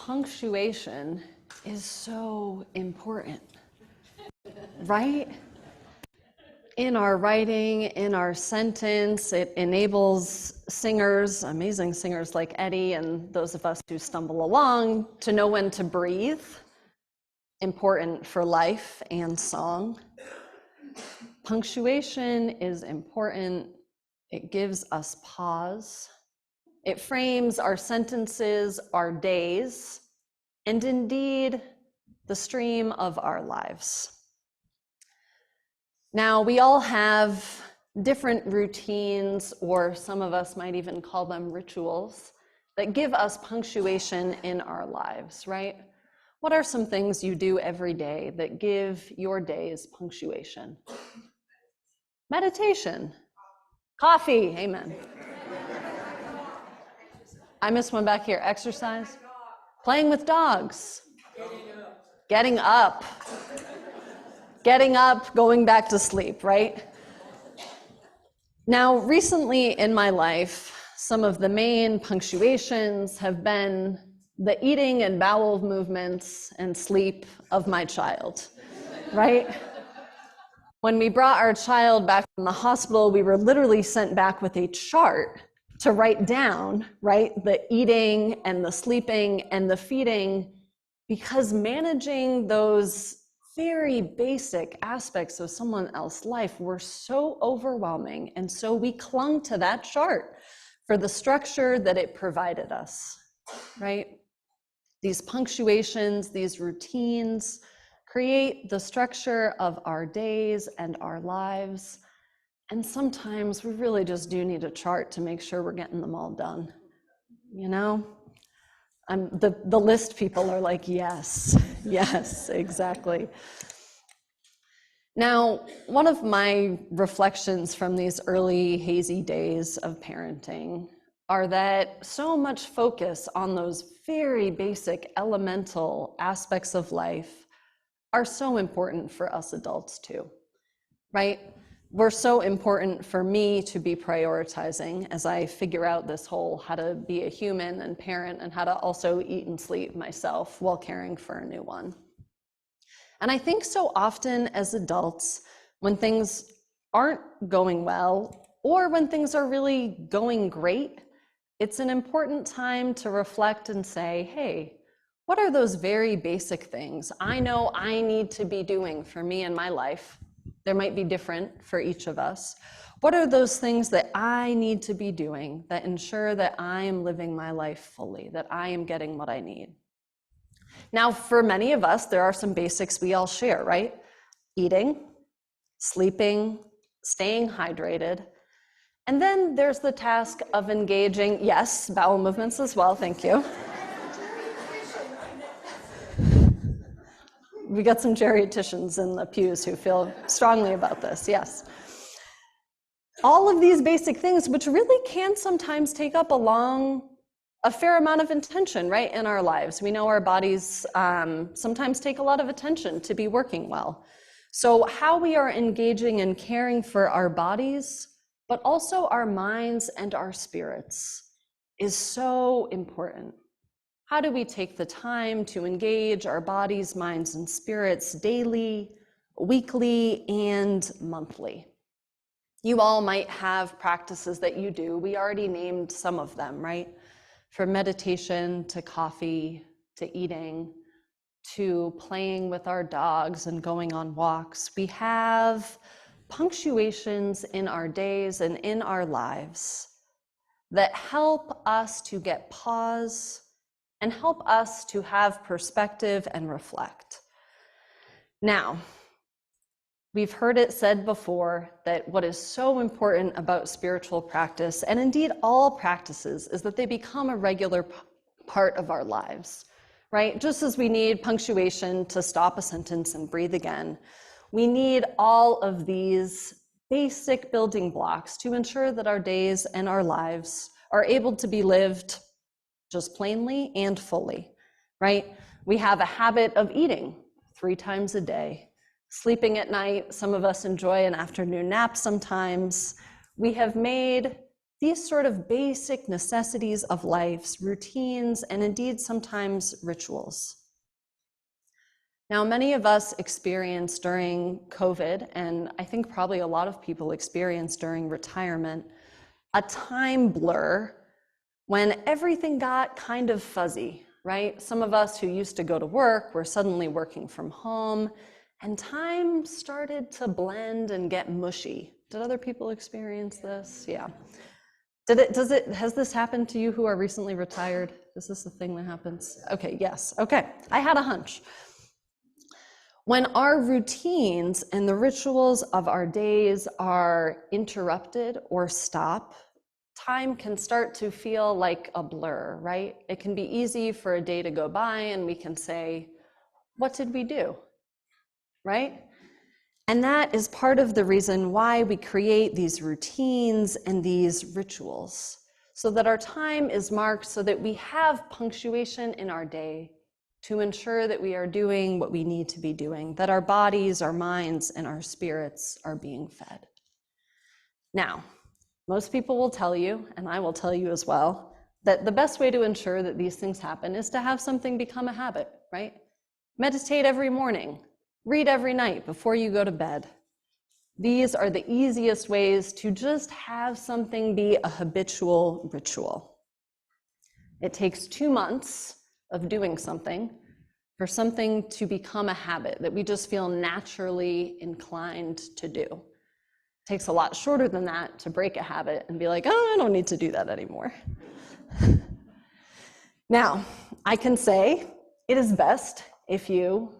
punctuation is so important, right? In our writing, in our sentence, it enables singers, amazing singers like Eddie, and those of us who stumble along, to know when to breathe, important for life and song. Punctuation is important. It gives us pause. It frames our sentences, our days, and indeed, the stream of our lives. Now, we all have different routines, or some of us might even call them rituals, that give us punctuation in our lives, right? What are some things you do every day that give your days punctuation? Meditation, coffee, amen. I missed one back here. Exercise, playing with dogs, getting up, going back to sleep, right? Now, recently in my life, some of the main punctuations have been the eating and bowel movements and sleep of my child, right? When we brought our child back from the hospital, we were literally sent back with a chart to write down, right, the eating and the sleeping and the feeding, because managing those very basic aspects of someone else's life were so overwhelming. And so we clung to that chart for the structure that it provided us, right? These punctuations, these routines create the structure of our days and our lives. And sometimes we really just do need a chart to make sure we're getting them all done, you know? The list people are like, yes, yes, exactly. Now, one of my reflections from these early hazy days of parenting are that so much focus on those very basic elemental aspects of life are so important for us adults too, right? Were so important for me to be prioritizing as I figure out this whole how to be a human and parent and how to also eat and sleep myself while caring for a new one. And I think so often as adults, when things aren't going well or when things are really going great, it's an important time to reflect and say, hey, what are those very basic things I know I need to be doing for me in my life? There might be different for each of us. What are those things that I need to be doing that ensure that I am living my life fully, that I am getting what I need? Now, for many of us, there are some basics we all share, right? Eating, sleeping, staying hydrated. And then there's the task of engaging, yes, bowel movements as well, thank you. We got some geriatricians in the pews who feel strongly about this, yes. All of these basic things, which really can sometimes take up a fair amount of attention, right, in our lives. We know our bodies sometimes take a lot of attention to be working well. So how we are engaging and caring for our bodies, but also our minds and our spirits, is so important. How do we take the time to engage our bodies, minds, and spirits daily, weekly, and monthly? You all might have practices that you do. We already named some of them, right? From meditation to coffee to eating to playing with our dogs and going on walks. We have punctuations in our days and in our lives that help us to get pause and help us to have perspective and reflect. Now, we've heard it said before that what is so important about spiritual practice, and indeed all practices, is that they become a regular part of our lives, right? Just as we need punctuation to stop a sentence and breathe again, we need all of these basic building blocks to ensure that our days and our lives are able to be lived just plainly and fully, right? We have a habit of eating 3 times a day, sleeping at night. Some of us enjoy an afternoon nap sometimes. We have made these sort of basic necessities of life, routines, and indeed sometimes rituals. Now, many of us experienced during COVID, and I think probably a lot of people experienced during retirement, a time blur when everything got kind of fuzzy, right? Some of us who used to go to work were suddenly working from home, and time started to blend and get mushy. Did other people experience this? Yeah. Has this happened to you who are recently retired? Is this the thing that happens? Okay, yes, okay. I had a hunch. When our routines and the rituals of our days are interrupted or stop, time can start to feel like a blur, right? It can be easy for a day to go by and we can say, what did we do, right? And that is part of the reason why we create these routines and these rituals, so that our time is marked so that we have punctuation in our day to ensure that we are doing what we need to be doing, that our bodies, our minds, and our spirits are being fed. Now, most people will tell you, and I will tell you as well, that the best way to ensure that these things happen is to have something become a habit, right? Meditate every morning, read every night before you go to bed. These are the easiest ways to just have something be a habitual ritual. It takes 2 months of doing something for something to become a habit that we just feel naturally inclined to do. It takes a lot shorter than that to break a habit and be like, oh, I don't need to do that anymore. Now, I can say it is best if you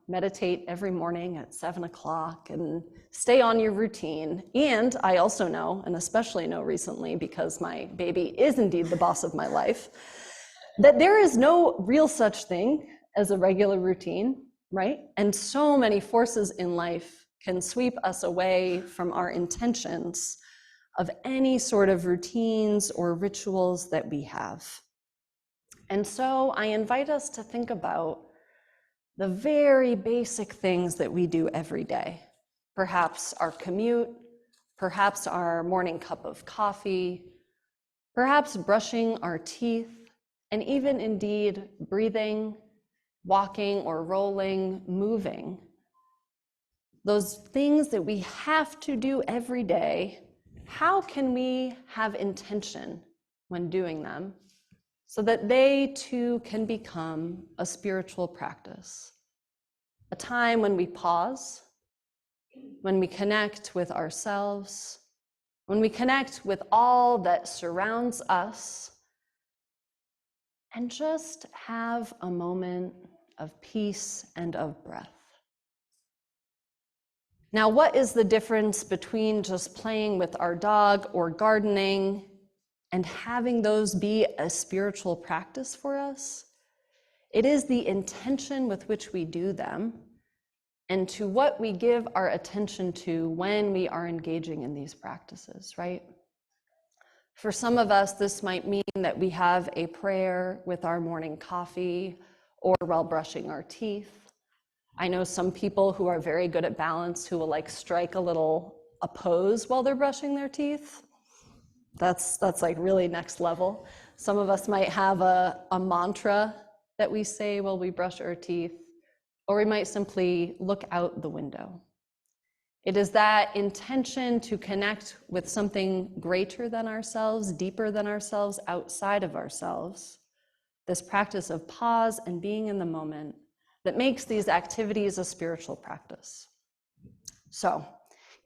meditate every morning at 7 o'clock and stay on your routine. And I also know, and especially know recently because my baby is indeed the boss of my life, that there is no real such thing as a regular routine, right? And so many forces in life can sweep us away from our intentions of any sort of routines or rituals that we have. And so I invite us to think about the very basic things that we do every day. Perhaps our commute, perhaps our morning cup of coffee, perhaps brushing our teeth, and even indeed breathing, walking or rolling, moving. Those things that we have to do every day, how can we have intention when doing them so that they too can become a spiritual practice? A time when we pause, when we connect with ourselves, when we connect with all that surrounds us, and just have a moment of peace and of breath. Now, what is the difference between just playing with our dog or gardening and having those be a spiritual practice for us? It is the intention with which we do them and to what we give our attention to when we are engaging in these practices, right? For some of us, this might mean that we have a prayer with our morning coffee or while brushing our teeth. I know some people who are very good at balance who will strike a pose while they're brushing their teeth. That's like really next level. Some of us might have a mantra that we say while we brush our teeth, or we might simply look out the window. It is that intention to connect with something greater than ourselves, deeper than ourselves, outside of ourselves, this practice of pause and being in the moment, that makes these activities a spiritual practice. So,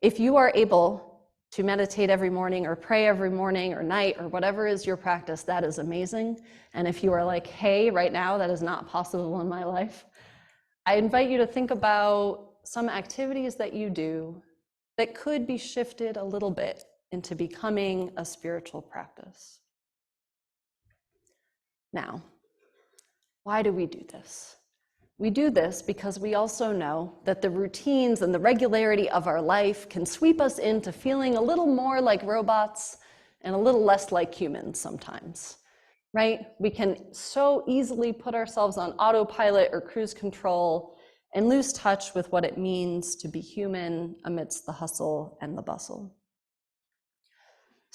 if you are able to meditate every morning or pray every morning or night or whatever is your practice, that is amazing. And if you are like, hey, right now that is not possible in my life, I invite you to think about some activities that you do that could be shifted a little bit into becoming a spiritual practice. Now, why do we do this? We do this because we also know that the routines and the regularity of our life can sweep us into feeling a little more like robots and a little less like humans sometimes, right? We can so easily put ourselves on autopilot or cruise control and lose touch with what it means to be human amidst the hustle and the bustle.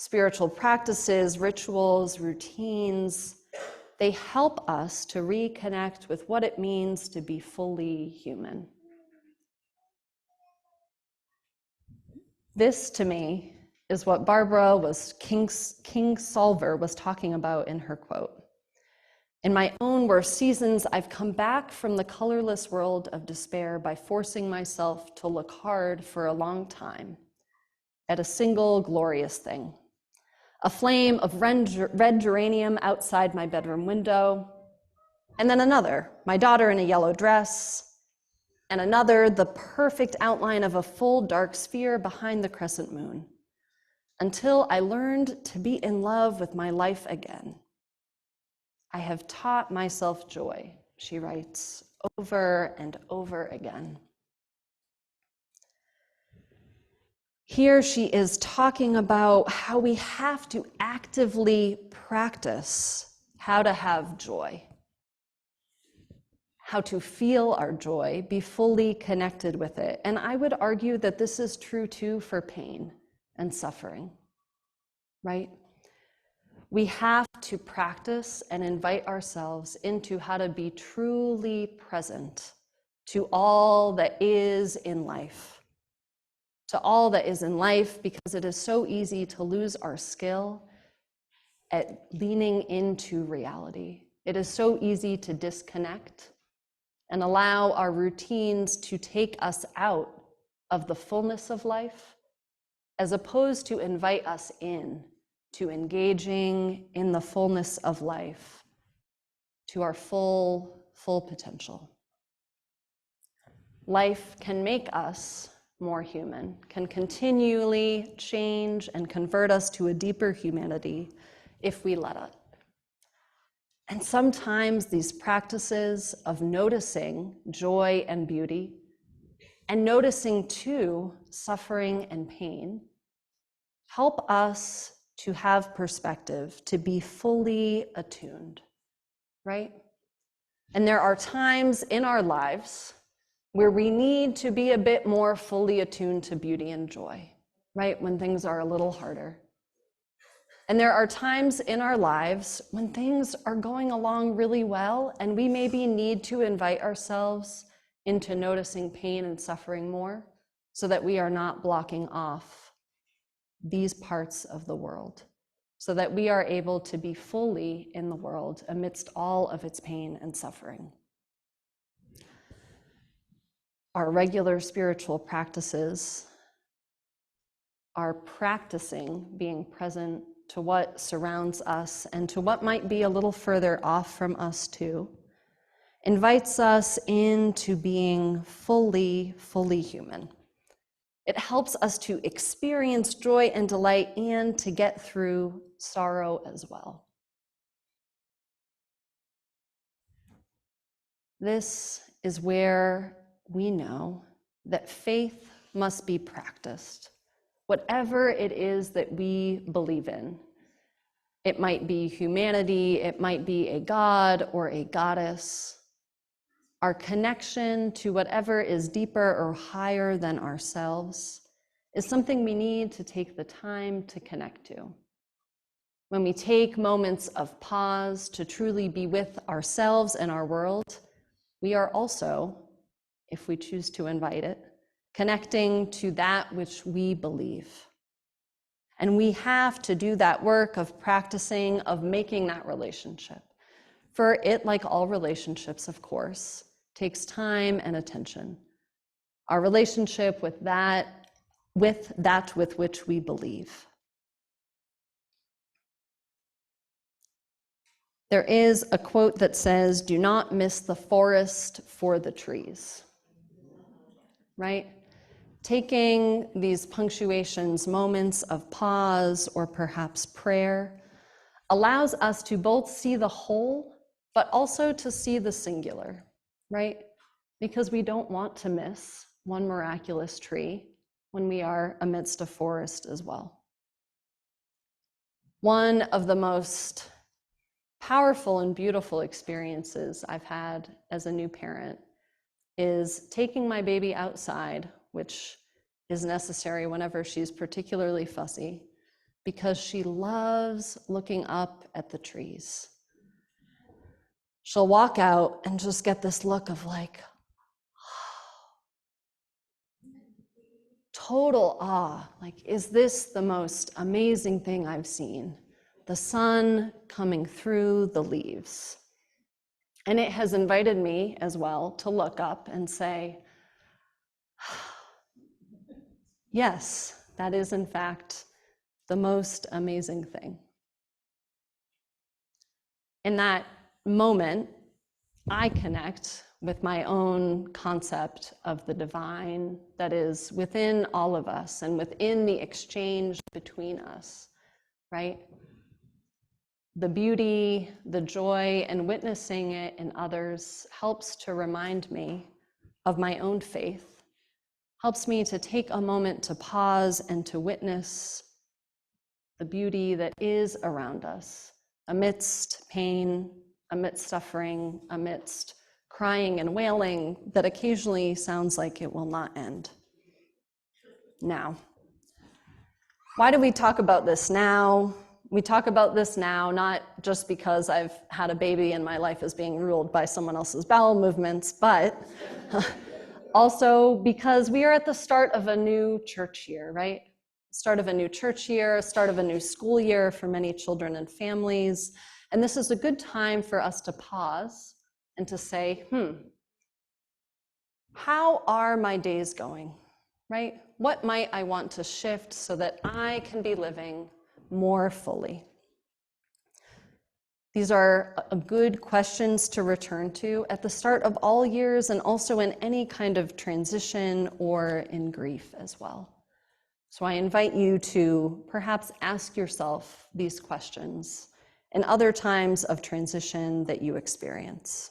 spiritual practices, rituals, routines, they help us to reconnect with what it means to be fully human. This, to me, is what Barbara Kingsolver was talking about in her quote. In my own worst seasons, I've come back from the colorless world of despair by forcing myself to look hard for a long time at a single glorious thing. A flame of red geranium outside my bedroom window, and then another, my daughter in a yellow dress, and another, the perfect outline of a full dark sphere behind the crescent moon, until I learned to be in love with my life again. I have taught myself joy, she writes, over and over again. Here she is talking about how we have to actively practice how to have joy, how to feel our joy, be fully connected with it. And I would argue that this is true too for pain and suffering, right? We have to practice and invite ourselves into how to be truly present to all that is in life. To all that is in life, because it is so easy to lose our skill at leaning into reality. It is so easy to disconnect and allow our routines to take us out of the fullness of life, as opposed to invite us in to engaging in the fullness of life, to our full potential. Life can make us more human, can continually change and convert us to a deeper humanity if we let it. And sometimes these practices of noticing joy and beauty, and noticing too suffering and pain, help us to have perspective, to be fully attuned, right? And there are times in our lives where we need to be a bit more fully attuned to beauty and joy, right? When things are a little harder. And there are times in our lives when things are going along really well, and we maybe need to invite ourselves into noticing pain and suffering more, so that we are not blocking off these parts of the world, so that we are able to be fully in the world amidst all of its pain and suffering. Our regular spiritual practices are practicing being present to what surrounds us and to what might be a little further off from us too, invites us into being fully human. It helps us to experience joy and delight and to get through sorrow as well. This is where we know that faith must be practiced. Whatever it is that we believe in. It might be humanity, it might be a god or a goddess. Our connection to whatever is deeper or higher than ourselves is something we need to take the time to connect to. When we take moments of pause to truly be with ourselves and our world, we are also, if we choose to invite it, connecting to that which we believe. And we have to do that work of practicing, of making that relationship. For it, like all relationships, of course, takes time and attention. Our relationship with that with which we believe. There is a quote that says, "Do not miss the forest for the trees," right? Taking these punctuations, moments of pause or perhaps prayer, allows us to both see the whole, but also to see the singular, right? Because we don't want to miss one miraculous tree when we are amidst a forest as well. One of the most powerful and beautiful experiences I've had as a new parent is taking my baby outside, which is necessary whenever she's particularly fussy, because she loves looking up at the trees. She'll walk out and just get this look of like, total awe. Like, is this the most amazing thing I've seen? The sun coming through the leaves. And it has invited me as well to look up and say, yes, that is in fact the most amazing thing. In that moment, I connect with my own concept of the divine that is within all of us and within the exchange between us, right? The beauty, the joy, and witnessing it in others helps to remind me of my own faith, helps me to take a moment to pause and to witness the beauty that is around us, amidst pain, amidst suffering, amidst crying and wailing that occasionally sounds like it will not end. Now, why do we talk about this now? We talk about this now, not just because I've had a baby and my life is being ruled by someone else's bowel movements, but also because we are at the start of a new church year, right? Start of a new church year, start of a new school year for many children and families. And this is a good time for us to pause and to say, how are my days going, right? What might I want to shift so that I can be living more fully? These are good questions to return to at the start of all years and also in any kind of transition or in grief as well. So I invite you to perhaps ask yourself these questions in other times of transition that you experience.